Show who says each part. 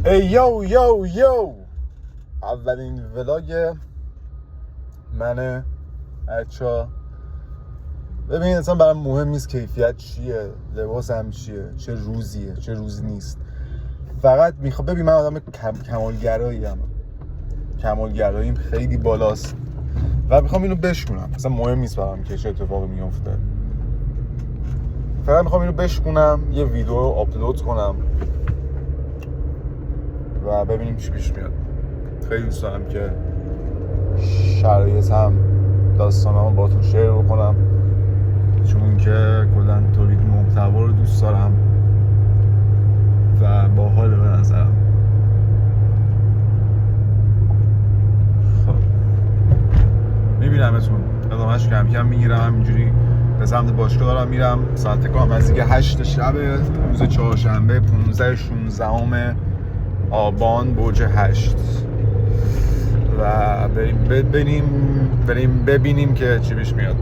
Speaker 1: ای یو یو یو، اولین ولاگ منه بچه‌ها. ببین اصلا برام مهم نیست کیفیت چیه، لباسم چیه، چه روزیه چه روزی نیست. فقط ببین من آدم کمالگراییم خیلی بالاست و میخوام اینو بشکنم. اصلا مهم نیست برام که چه اتفاقی میفته، فقط میخوام اینو بشکنم، یه ویدیو رو آپلود کنم و ببینیم چی پیش میاد. خیلی دوست دارم که شرایطم داستانامو باهاتون شیر بکنم، چون که کلاً تولید محتوا رو دوست دارم و باحال به نظرم. خب میبینمتون، ادامهش کم کم میگیرم. همینجوری به سمت باشگاه دارم میرم. ساعت کام نزدیک 8 شب روز چهارشنبه 15/16 آبان برج 8 و بریم ببینیم که چی پیش میاد.